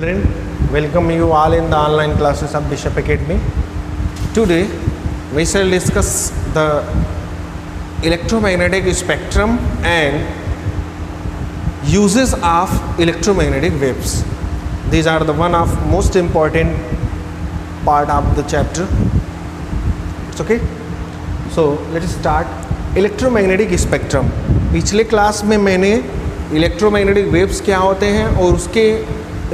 Children, welcome you all in the online classes of Bishop Academy. Today we shall discuss the electromagnetic spectrum and uses of electromagnetic waves. These are the one of most important part of the chapter. It's okay. So let us start. Electromagnetic spectrum. पिछले class में मैंने electromagnetic waves क्या होते हैं और उसके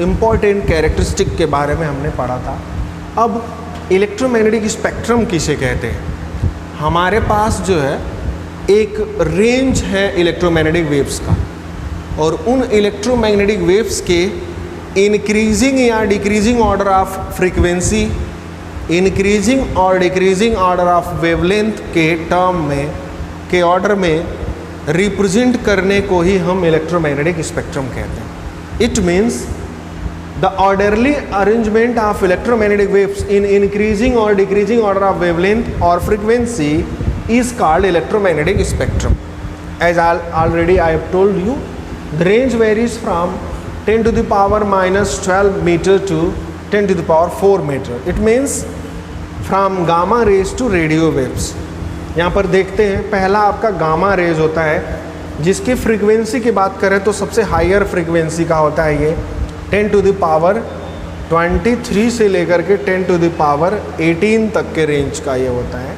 important characteristic के बारे में हमने पढ़ा था. अब इलेक्ट्रोमैग्नेटिक स्पेक्ट्रम किसे कहते हैं? हमारे पास जो है एक रेंज है इलेक्ट्रोमैग्नेटिक वेव्स का, और उन इलेक्ट्रोमैग्नेटिक वेव्स के इंक्रीजिंग या decreasing order of frequency, increasing और डिक्रीजिंग ऑर्डर ऑफ वेवलेंथ के टर्म में के ऑर्डर में रिप्रेजेंट करने को ही हम इलेक्ट्रोमैग्नेटिक स्पेक्ट्रम कहते हैं. It means the orderly arrangement of electromagnetic waves in increasing और डिक्रीजिंग ऑर्डर ऑफ वेवलेंथ और frequency is called electromagnetic spectrum. As already I have told you, the range varies from 10 to the power minus 12 meter to 10 to the power 4 meter. It means from gamma rays to radio waves. यहाँ पर देखते हैं, पहला आपका gamma rays होता है, जिसकी frequency की बात करें तो सबसे हायर फ्रीक्वेंसी का होता है ये 10 to the power 23 से लेकर के 10 to the power 18 तक के रेंज का ये होता है.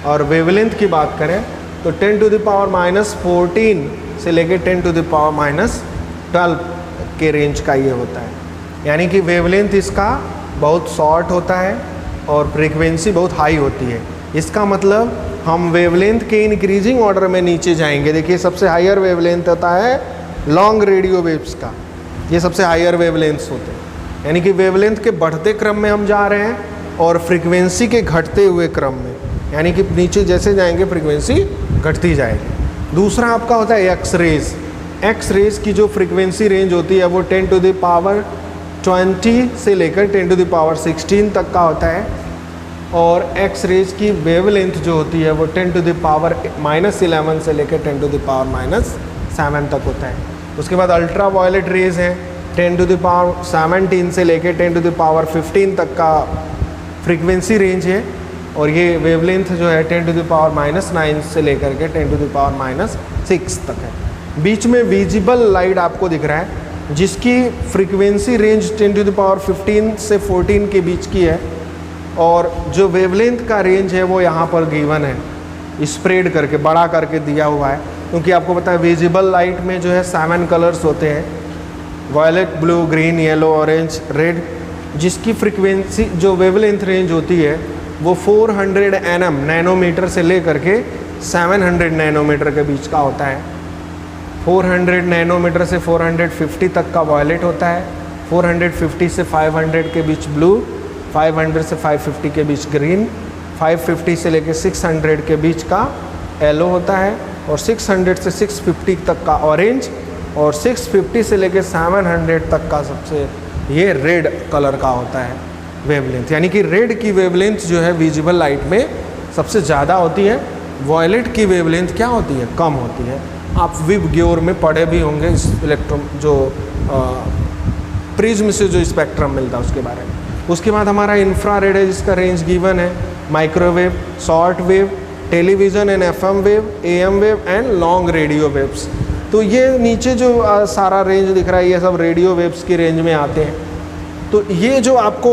और वेवलेंथ की बात करें तो 10 to the power -14 से लेकर 10 to the power -12 के रेंज का ये होता है. यानी कि वेवलेंथ इसका बहुत शॉर्ट होता है और फ्रीक्वेंसी बहुत हाई होती है. इसका मतलब हम वेवलेंथ के इंक्रीजिंग ऑर्डर में नीचे जाएंगे. देखिए, सबसे हायर वेवलेंथ होता है लॉन्ग रेडियो वेव्स का, ये सबसे हायर वेवलेंथ्स होते हैं. यानी कि वेवलेंथ के बढ़ते क्रम में हम जा रहे हैं और फ्रीक्वेंसी के घटते हुए क्रम में, यानी कि नीचे जैसे जाएंगे फ्रीक्वेंसी घटती जाएगी. दूसरा आपका होता है एक्स रेज. एक्स रेज की जो फ्रीक्वेंसी रेंज होती है वो 10 to the power 20 से लेकर 10 to the power 16 तक का होता है. और एक्स रेज की वेवलेंथ जो होती है वो 10 to the power -11 से लेकर 10 to the power -7 तक होता है. उसके बाद अल्ट्रा वायलेट रेज हैं, 10 to the power 17 से लेकर 10 to the power 15 तक का फ्रीक्वेंसी रेंज है. और ये वेवलेंथ जो है 10 to the power -9 से लेकर के 10 to the power -6 तक है. बीच में विजिबल लाइट आपको दिख रहा है, जिसकी frequency range 10 to the power 15 से 14 के बीच की है. और जो वेवलेंथ का रेंज है वो यहाँ पर गिवन है, स्प्रेड करके बड़ा करके दिया हुआ है, क्योंकि आपको पता है विजिबल लाइट में जो है 7 कलर्स होते हैं, violet, blue, green, yellow, orange, red, जिसकी फ्रीक्वेंसी जो वेवलेंथ रेंज होती है वो 400 nm नैनोमीटर से लेकर के 700 नैनोमीटर के बीच का होता है. 400 नैनोमीटर से 450 तक का वायलेट होता है, 450 से 500 के बीच ब्लू, 500 से 550 के बीच ग्रीन, 550 से लेकर 600 के बीच का येलो होता है, और 600 से 650 तक का ऑरेंज, और 650 से लेकर 700 तक का सबसे ये रेड कलर का होता है वेवलेंथ. यानी कि रेड की वेवलेंथ जो है विजिबल लाइट में सबसे ज़्यादा होती है. वॉयलेट की वेवलेंथ क्या होती है? कम होती है. आप विब ग्योर में पढ़े भी होंगे इस इलेक्ट्रो जो प्रिज्म से जो स्पेक्ट्रम मिलता है उसके बारे में. उसके बाद हमारा इंफ्रारेड है, जिसका रेंज गिवन है, microwave, short wave, television and FM wave, AM wave and long radio waves. तो ये नीचे जो सारा रेंज दिख रहा है ये सब रेडियो वेव्स की रेंज में आते हैं. तो ये जो आपको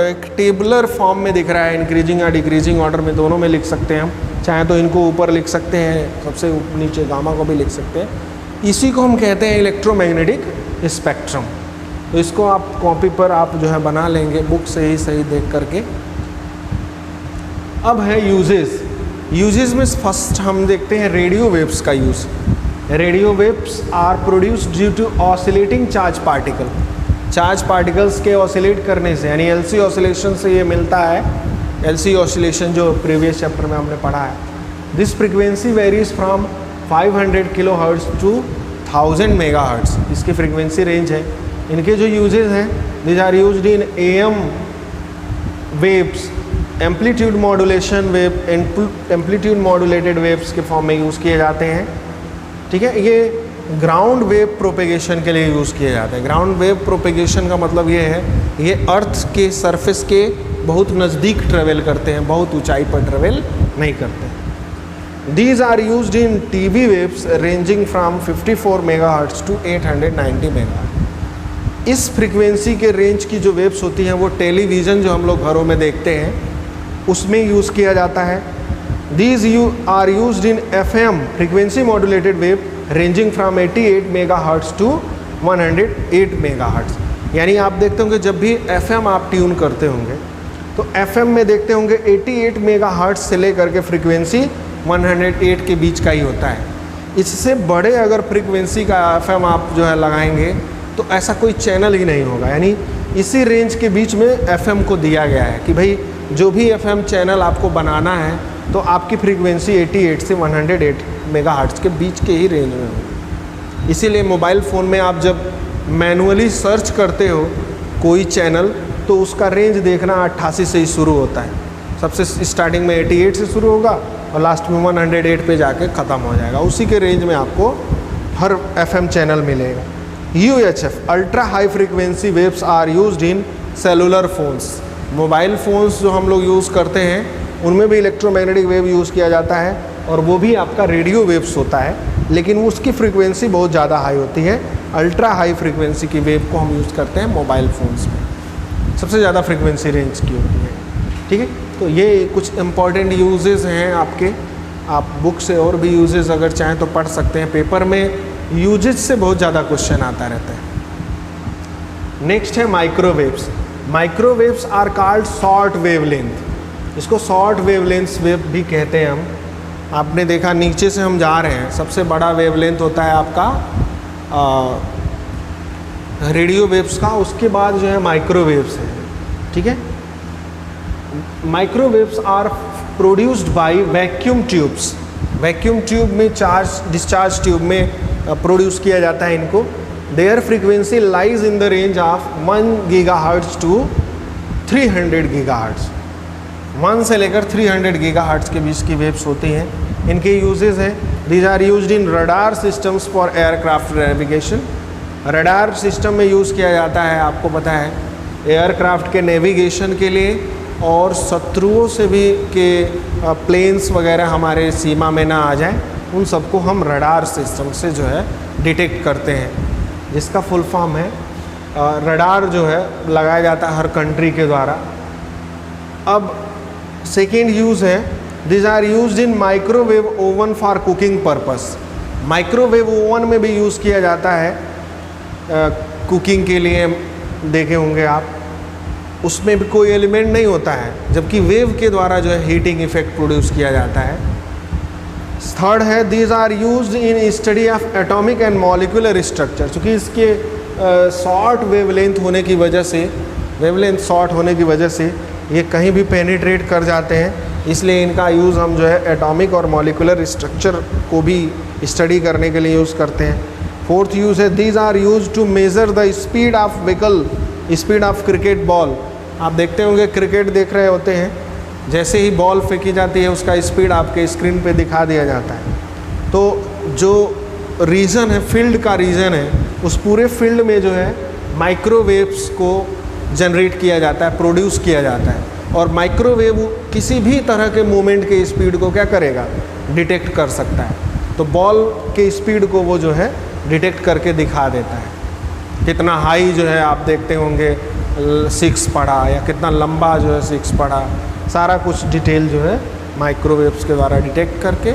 एक टेबुलर फॉर्म में दिख रहा है, इंक्रीजिंग या डिक्रीजिंग ऑर्डर में दोनों में लिख सकते हैं हम. चाहे तो इनको ऊपर लिख सकते हैं, सबसे नीचे गामा को भी लिख सकते हैं. इसी को हम कहते हैं इलेक्ट्रोमैग्नेटिक स्पेक्ट्रम. तो इसको आप कॉपी पर आप जो है बना लेंगे बुक से ही सही देख करके. अब है यूजेस. यूजेस में फर्स्ट हम देखते हैं रेडियो वेव्स का use. Radio waves are produced due to oscillating charge particle. Charge particles के ऑसिलेट करने से, यानी LC ऑसिलेशन से ये मिलता है. LC ऑसिलेशन जो प्रीवियस चैप्टर में हमने पढ़ा है. This frequency varies from 500 kHz to 1000 MHz. इसकी फ्रीक्वेंसी रेंज है. इनके जो यूजेस हैं, this are used in AM waves, amplitude modulation wave, amplitude modulated waves के फॉर्म में यूज़ किए जाते हैं. ठीक है, ये ग्राउंड वेव प्रोपेगेशन के लिए यूज़ किया जाता है। ग्राउंड वेव प्रोपेगेशन का मतलब ये है, ये अर्थ के सरफेस के बहुत नज़दीक ट्रेवल करते हैं, बहुत ऊंचाई पर ट्रेवल नहीं करते हैं। These are used in TV waves ranging from 54 megahertz to 890 megahertz. इस फ्रीक्वेंसी के रेंज की जो वेव्स होती हैं वो टेलीविज़न जो हम लोग घरों में देखते हैं उसमें यूज़ किया जाता है। These are used in FM frequency modulated wave ranging from 88 megahertz to 108 megahertz. यानी आप देखते होंगे जब भी FM आप ट्यून करते होंगे तो FM में देखते होंगे 88 मेगाहर्ट्ज़ से लेकर के फ्रीक्वेंसी 108 के बीच का ही होता है। इससे बड़े अगर फ्रीक्वेंसी का FM आप जो है लगाएंगे तो ऐसा कोई चैनल ही नहीं होगा। यानी इसी रेंज के बीच में FM को दिया गया है कि भाई जो भी FM चैनल आपको बनाना है तो आपकी फ्रीक्वेंसी 88 से 108 मेगाहर्ट्ज़ के बीच के ही रेंज में होगी। इसीलिए मोबाइल फ़ोन में आप जब मैनुअली सर्च करते हो कोई चैनल तो उसका रेंज देखना 88 से ही शुरू होता है। सबसे स्टार्टिंग में 88 से शुरू होगा और लास्ट में 108 पे जाके ख़त्म हो जाएगा। उसी के रेंज में आपको हर FM चैनल मिलेगा। UHF ultra high frequency waves are used in cellular phones. Mobile phones जो हम लोग यूज़ करते हैं उनमें भी इलेक्ट्रोमैग्नेटिक वेव यूज़ किया जाता है और वो भी आपका रेडियो वेव्स होता है, लेकिन उसकी फ्रीक्वेंसी बहुत ज़्यादा हाई होती है। अल्ट्रा हाई फ्रीक्वेंसी की वेव को हम यूज़ करते हैं मोबाइल फ़ोन्स में, सबसे ज़्यादा फ्रीक्वेंसी रेंज की होती है। ठीक है, तो ये कुछ इम्पॉर्टेंट यूजेस हैं आपके। आप बुक से और भी यूजेस अगर चाहें तो पढ़ सकते हैं। पेपर में यूजेस से बहुत ज़्यादा क्वेश्चन आता रहता है। नेक्स्ट है microwaves. Microwaves are called short wavelength. इसको शॉर्ट वेवलेंथ वेव भी कहते हैं हम। आपने देखा नीचे से हम जा रहे हैं, सबसे बड़ा वेवलेंथ होता है आपका रेडियो वेव्स का, उसके बाद जो है माइक्रोवेव्स है। ठीक है, microwaves are produced by vacuum tubes. Vacuum tube में डिस्चार्ज ट्यूब में प्रोड्यूस किया जाता है इनको। Their frequency lies in the range of 1 gigahertz to 300 gigahertz. 1 से लेकर 300 गीगाहर्ट्ज़ के बीच की वेव्स होती हैं। इनके यूजेस हैं, these are used in radar systems for aircraft navigation. Radar system में यूज़ किया जाता है, आपको पता है, एयरक्राफ्ट के नेविगेशन के लिए और शत्रुओं से भी के प्लेन्स वगैरह हमारे सीमा में ना आ जाए, उन सबको हम रडार सिस्टम से जो है डिटेक्ट करते हैं, जिसका फुल फॉर्म है रडार जो है लगाया जाता है हर कंट्री के द्वारा। अब सेकेंड यूज़ है, this are used in microwave oven for cooking purpose. Microwave oven में भी यूज़ किया जाता है कुकिंग के लिए। देखे होंगे आप, उसमें भी कोई एलिमेंट नहीं होता है, जबकि वेव के द्वारा जो है हीटिंग इफेक्ट प्रोड्यूस किया जाता है। थर्ड है, these are used in study of atomic and molecular structure. चूँकि इसके शॉर्ट वेवलेंथ होने की वजह से, वेवलेंथ शॉर्ट होने की वजह से ये कहीं भी पेनिट्रेट कर जाते हैं, इसलिए इनका यूज़ हम जो है एटॉमिक और मॉलिक्यूलर स्ट्रक्चर को भी स्टडी करने के लिए यूज़ करते हैं। फोर्थ यूज़ है, these are use to measure the speed of vehicle, speed of cricket ball. आप देखते होंगे क्रिकेट देख रहे होते हैं, जैसे ही बॉल फेंकी जाती है उसका स्पीड आपके स्क्रीन पे दिखा दिया जाता है। तो जो रीजन है, फील्ड का रीजन है, उस पूरे फील्ड में जो है माइक्रोवेव्स को जनरेट किया जाता है, प्रोड्यूस किया जाता है। और माइक्रोवेव किसी भी तरह के मूवमेंट के स्पीड को क्या करेगा, डिटेक्ट कर सकता है। तो बॉल के स्पीड को वो जो है डिटेक्ट करके दिखा देता है। कितना हाई जो है आप देखते होंगे 6 पढ़ा, या कितना लंबा जो है 6 पढ़ा, सारा कुछ डिटेल जो है माइक्रोवेव्स के द्वारा डिटेक्ट करके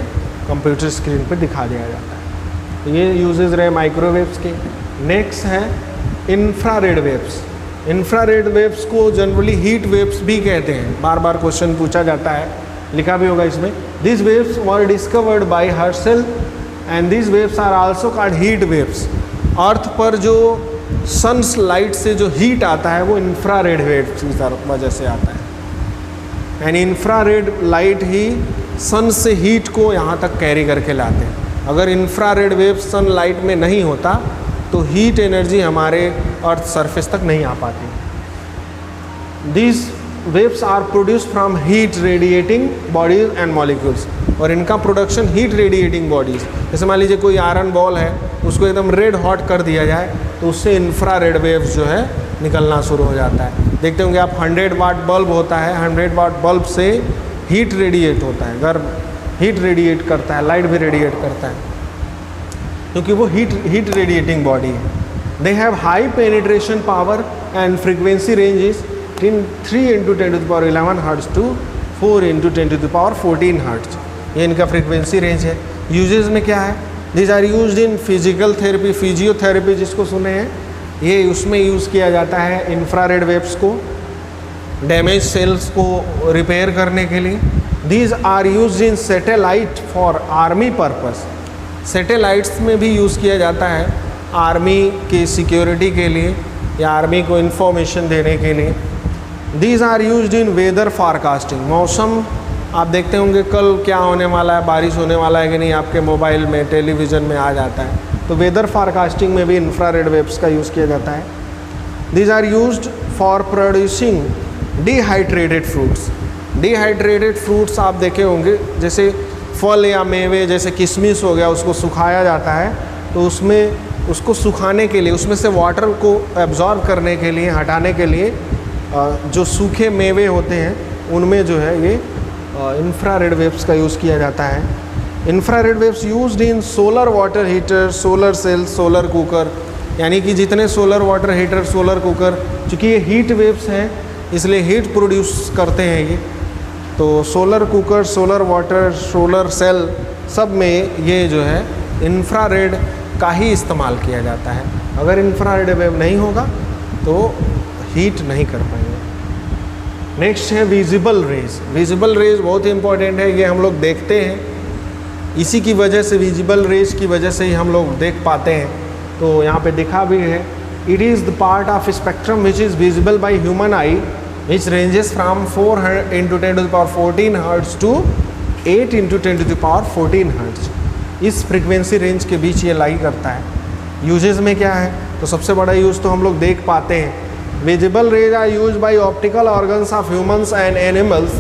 कंप्यूटर स्क्रीन पे दिखा दिया जाता है। तो ये यूजेस रहे माइक्रोवेव्स के। नेक्स्ट है इंफ्रारेड वेव्स। इंफ्रारेड वेव्स को जनरली हीट वेव्स भी कहते हैं, बार बार क्वेश्चन पूछा जाता है, लिखा भी होगा इसमें। This waves were discovered by Herschel and this waves are also called heat waves. Earth पर जो सन्स लाइट से जो हीट आता है वो इंफ्रारेड वेव्स की वजह से आता है। यानी इंफ्रारेड लाइट ही सन से हीट को यहाँ तक कैरी करके लाते हैं। अगर इंफ्रारेड वेव सन लाइट में नहीं होता तो हीट एनर्जी हमारे अर्थ सरफेस तक नहीं आ पाती। These waves are produce from heat radiating bodies and molecules. और इनका प्रोडक्शन हीट रेडिएटिंग बॉडीज़, जैसे मान लीजिए कोई आयरन बॉल है, उसको एकदम रेड हॉट कर दिया जाए तो उससे इंफ्रारेड वेव्स जो है निकलना शुरू हो जाता है। देखते होंगे आप 100 वाट बल्ब होता है, 100 वाट बल्ब से हीट रेडिएट होता है, गर्म हीट रेडिएट करता है, लाइट भी रेडिएट करता है क्योंकि वो हीट रेडिएटिंग बॉडी है। They have high penetration power and frequency range is 3 × 10⁻11 hertz to 4 × 10⁻14 hertz. ये इनका फ्रीक्वेंसी रेंज है। यूजेस में क्या है? This are used in physical therapy, physiotherapy जिसको सुने हैं, ये उसमें यूज़ किया जाता है इंफ्रारेड वेव्स को डैमेज सेल्स को रिपेयर करने के लिए। These are used in satellite for army purpose, satellites में भी यूज़ किया जाता है आर्मी की सिक्योरिटी के लिए या आर्मी को इन्फॉर्मेशन देने के लिए। These are used in weather forecasting, मौसम आप देखते होंगे कल क्या होने वाला है, बारिश होने वाला है कि नहीं, आपके मोबाइल में टेलीविज़न में आ जाता है, तो वेदर फॉरकास्टिंग में भी इंफ्रारेड वेव्स का यूज़ किया जाता है। These are used for producing dehydrated fruits. Dehydrated fruits आप देखे होंगे, जैसे फल या मेवे, जैसे किशमिश हो गया, उसको सुखाया जाता है तो उसमें उसको सुखाने के लिए, उसमें से वाटर को एब्जॉर्ब करने के लिए, हटाने के लिए जो सूखे मेवे होते हैं उनमें जो है ये इंफ्रारेड वेव्स का यूज़ किया जाता है। Infrared waves used in solar water heater, solar cells, solar cooker, यानी कि जितने solar water heater, solar cooker, चूँकि ये हीट वेव्स हैं इसलिए हीट प्रोड्यूस करते हैं ये, तो solar cooker, solar water, solar cell सब में ये जो है इंफ्रारेड का ही इस्तेमाल किया जाता है। अगर इंफ्रारेड वेव नहीं होगा तो हीट नहीं कर पाएंगे। नेक्स्ट है विजिबल रेज। विजिबल रेज बहुत ही इंपॉर्टेंट है, ये हम लोग देखते हैं, इसी की वजह से, विजिबल रेज की वजह से ही हम लोग देख पाते हैं। तो यहाँ पे दिखा भी है, it is the part of spectrum which is visible by human eye which ranges from 4 × 10⁻14 hertz to 8 × 10⁻14 hertz. इस फ्रिक्वेंसी रेंज के बीच ये लाई करता है। यूजेस में क्या है? तो सबसे बड़ा यूज़ तो हम लोग देख पाते हैं, visible rays are use by optical organs of humans and animals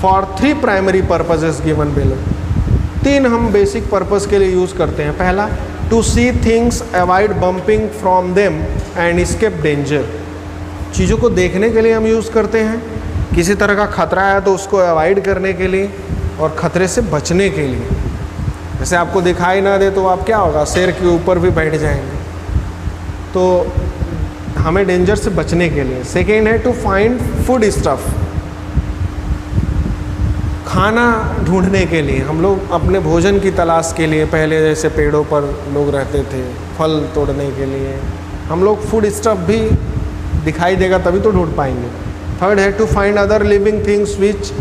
for 3 primary purposes given below. 3 हम बेसिक पर्पस के लिए यूज़ करते हैं। पहला, to see things, avoid bumping from them and escape danger. चीज़ों को देखने के लिए हम यूज़ करते हैं, किसी तरह का खतरा है तो उसको अवॉइड करने के लिए और ख़तरे से बचने के लिए। जैसे आपको दिखाई ना दे तो आप क्या होगा, शेर के ऊपर भी बैठ जाएंगे, तो हमें डेंजर से बचने के लिए। सेकेंड है टू फाइंड फूड स्टफ, खाना ढूंढने के लिए। हम लोग अपने भोजन की तलाश के लिए, पहले जैसे पेड़ों पर लोग रहते थे फल तोड़ने के लिए, हम लोग फूड स्टफ भी दिखाई देगा तभी तो ढूंढ पाएंगे। थर्ड है to find other living things which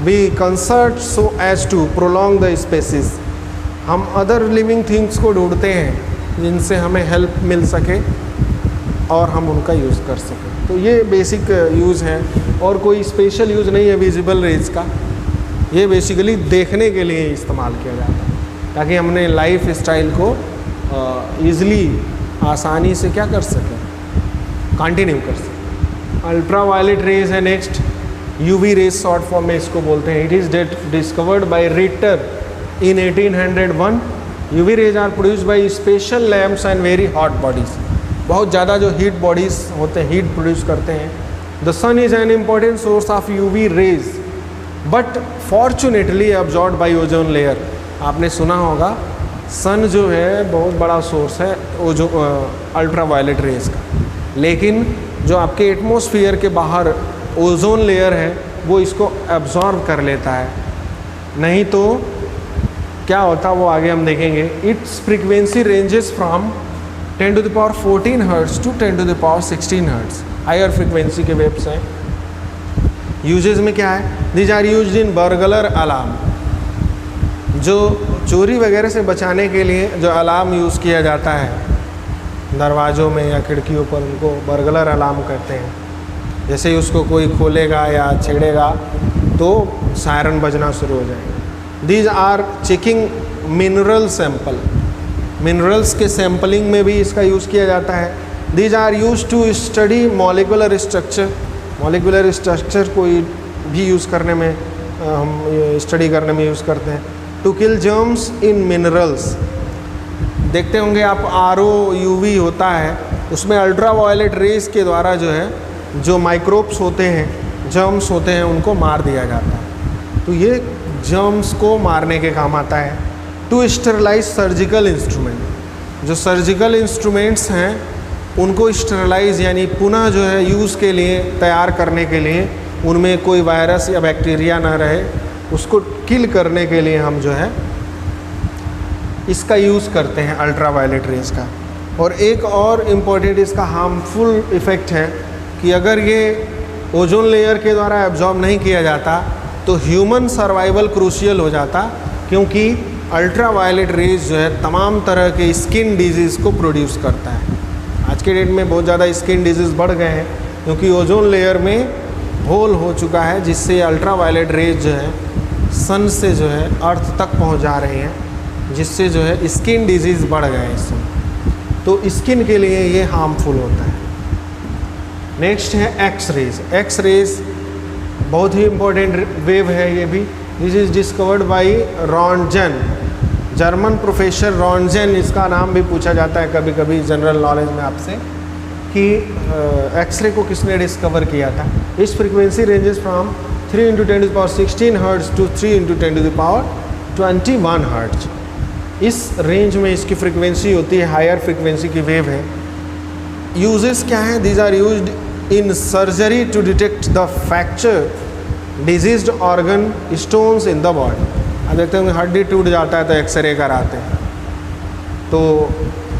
we concert so as to prolong the species. हम अदर लिविंग थिंग्स को ढूंढते हैं जिनसे हमें हेल्प मिल सके और हम उनका यूज़ कर सकें। तो ये बेसिक यूज़ है और कोई स्पेशल यूज़ नहीं है विजिबल रेज का। ये बेसिकली देखने के लिए इस्तेमाल किया जाता है ताकि हमने लाइफ स्टाइल को ईज़िली, आसानी से क्या कर सकें, कंटिन्यू कर सकें। अल्ट्रा वायलेट रेज है next, UV rays short form में इसको बोलते हैं। It is discovered by Ritter in 1801. UV rays are produced by special lamps and very hot bodies. बहुत ज़्यादा जो हीट बॉडीज़ होते हैं, हीट प्रोड्यूस करते हैं। The sun is an important source of UV rays, but fortunately absorbed by ozone layer. आपने सुना होगा सन जो है बहुत बड़ा सोर्स है जो अल्ट्रा वायलेट रेज का, लेकिन जो आपके एटमॉस्फेयर के बाहर ओजोन लेयर है वो इसको एब्जॉर्ब कर लेता है, नहीं तो क्या होता वो आगे हम देखेंगे। Its frequency ranges from 10⁻14 hertz to 10⁻16 hertz, higher frequency के वेव्स हैं। यूजेस में क्या है? These are used in burglar alarm, जो चोरी वगैरह से बचाने के लिए जो अलार्म यूज़ किया जाता है दरवाज़ों में या खिड़कियों पर, उनको बर्गलर अलार्म कहते हैं। जैसे ही उसको कोई खोलेगा या छेड़ेगा तो सायरन बजना शुरू हो जाएगा। These are checking mineral sample, minerals के सैम्पलिंग में भी इसका यूज़ किया जाता है। These are use to study molecular structure, molecular structure कोई भी यूज़ करने में, हम स्टडी करने में यूज़ करते हैं। To kill germs in minerals, देखते होंगे आप RO UV होता है, उसमें अल्ट्रा वायलेट रेज के द्वारा जो है जो माइक्रोब्स होते हैं, जर्म्स होते हैं, उनको मार दिया जाता है। तो ये जर्म्स को मारने के काम आता है। टू स्टरलाइज सर्जिकल इंस्ट्रूमेंट, जो सर्जिकल इंस्ट्रूमेंट्स हैं उनको स्टरलाइज यानी पुनः जो है यूज़ के लिए तैयार करने के लिए, उनमें कोई वायरस या बैक्टीरिया ना रहे, उसको किल करने के लिए हम जो है इसका यूज़ करते हैं, अल्ट्रा वायलेट रेज का। और एक और इम्पॉर्टेंट इसका हार्मफुल इफ़ेक्ट है कि अगर ये ओजोन लेयर के द्वारा एब्जॉर्ब नहीं किया जाता तो ह्यूमन सर्वाइवल क्रूशियल हो जाता, क्योंकि अल्ट्रा वायलेट रेज जो है तमाम तरह के स्किन डिजीज़ को प्रोड्यूस करता है। आज के डेट में बहुत ज़्यादा स्किन डिजीज़ बढ़ गए हैं क्योंकि ओजोन लेयर में होल हो चुका है, जिससे अल्ट्रा वायलेट रेज जो है सन से जो है अर्थ तक पहुंच जा रही हैं, जिससे जो है स्किन डिजीज़ बढ़ गए हैं इसमें। तो स्किन के लिए ये हार्मफुल होता है। नेक्स्ट है एक्स रेज। एक्स रेज बहुत ही इम्पोर्टेंट वेव है ये भी। This is discovered by Roentgen, German professor Roentgen, इसका नाम भी पूछा जाता है कभी कभी जनरल नॉलेज में आपसे कि एक्सरे को किसने डिस्कवर किया था। इस frequency ranges from 3 × 10⁻16 hertz to 3 × 10⁻21 hertz. इस रेंज में इसकी फ्रीक्वेंसी होती है, हायर फ्रीक्वेंसी की वेव है। यूजेस क्या हैं? These are used in surgery to detect the fracture diseased organ stones in the body. अब देखते हैं हड्डी टूट जाता है तो एक्सरे कराते हैं, तो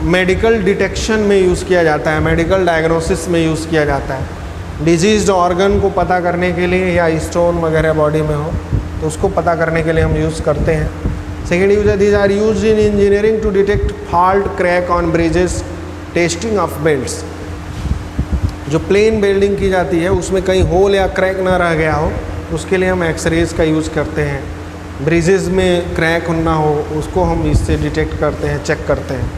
मेडिकल डिटेक्शन में यूज़ किया जाता है, मेडिकल डायग्नोसिस में यूज़ किया जाता है। डिजीज्ड ऑर्गन को पता करने के लिए या स्टोन वगैरह बॉडी में हो तो उसको पता करने के लिए हम यूज़ करते हैं। सेकेंड यूज है, these are use in engineering to detect fault crack on bridges, testing of welds. जो प्लेन बेल्डिंग की जाती है उसमें कहीं होल या क्रैक ना रह गया हो, उसके लिए हम एक्सरेज का यूज़ करते हैं। ब्रिजेस में क्रैक ना हो उसको हम इससे डिटेक्ट करते हैं, चेक करते हैं।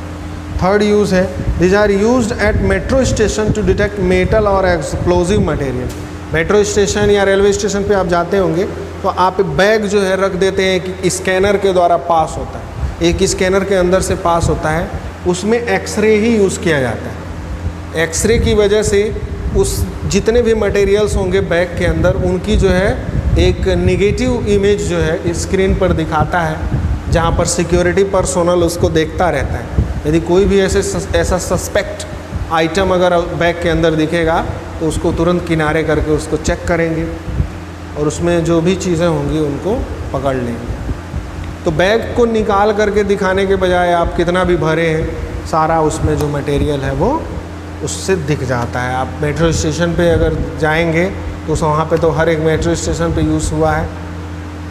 थर्ड यूज़ है, these are used at metro station to detect metal और एक्सप्लोजिव मटेरियल। मेट्रो स्टेशन या रेलवे स्टेशन पे आप जाते होंगे तो आप बैग जो है रख देते हैं कि स्कैनर के द्वारा पास होता है, एक स्कैनर के अंदर से पास होता है, उसमें एक्सरे ही यूज़ किया जाता है। एक्सरे की वजह से उस जितने भी मटेरियल्स होंगे बैग के अंदर, उनकी जो है एक नेगेटिव इमेज जो है स्क्रीन पर दिखाता है, जहाँ पर सिक्योरिटी पर्सोनल उसको देखता रहता है। यदि कोई भी ऐसा सस्पेक्ट आइटम अगर बैग के अंदर दिखेगा तो उसको तुरंत किनारे करके उसको चेक करेंगे और उसमें जो भी चीज़ें होंगी उनको पकड़ लेंगे। तो बैग को निकाल करके दिखाने के बजाय आप कितना भी भरे हैं, सारा उसमें जो मटेरियल है वो उससे दिख जाता है। आप मेट्रो स्टेशन पे अगर जाएंगे तो वहाँ पे तो हर एक मेट्रो स्टेशन पे यूज़ हुआ है,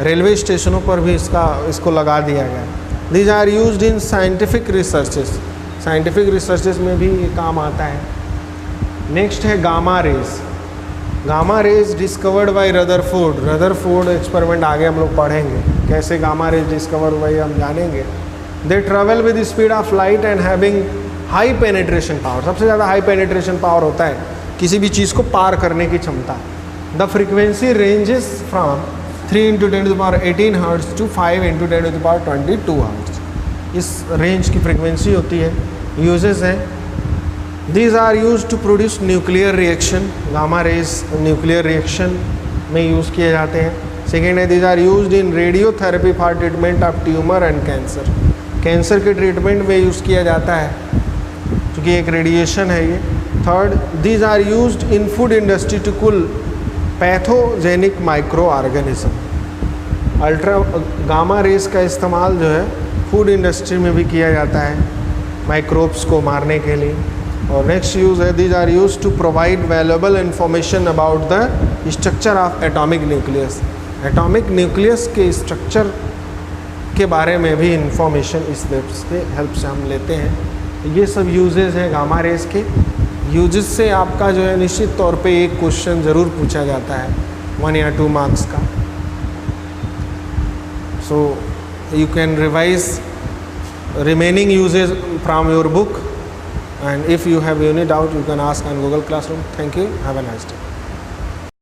रेलवे स्टेशनों पर भी इसको लगा दिया गया। These are used in scientific researches, scientific researches में भी ये काम आता है। नेक्स्ट है gamma rays. Gamma rays discovered by Rutherford. Rutherford experiment आगे हम लोग पढ़ेंगे, कैसे गामा रेज डिस्कवर हुआ हम जानेंगे। They travel with speed of light and having high penetration power. सबसे ज़्यादा हाई पेनिट्रेशन पावर होता है किसी भी चीज़ को पार करने की क्षमता। The frequency ranges from 3 × 10⁻18 hertz to 5 × 10⁻22 hertz. इस रेंज की फ्रीक्वेंसी होती है। यूजेस हैं, these are use to produce nuclear reaction. Gamma rays nuclear reaction में यूज़ किए जाते हैं। सेकेंड है, these are used in radiotherapy for treatment of tumour and cancer. Cancer के ट्रीटमेंट में यूज़ किया जाता है क्योंकि एक रेडिएशन है ये। Third, these are used in food industry to kill pathogenic microorganism. Ultra gamma rays का इस्तेमाल जो है फूड इंडस्ट्री में भी किया जाता है माइक्रोब्स को मारने के लिए। और नेक्स्ट यूज़ है, these are use to provide valuable information about the structure of atomic nucleus. Atomic nucleus के स्ट्रक्चर के बारे में भी इंफॉर्मेशन इस वेब से हेल्प से हम लेते हैं। ये सब यूजेस हैं गामा रेज के। यूजेस से आपका जो है निश्चित तौर पे एक क्वेश्चन ज़रूर पूछा जाता है 1 या 2 मार्क्स का। So you can revise remaining uses from your book, and if you have any doubt you can ask on Google Classroom. Thank you. Have a nice day.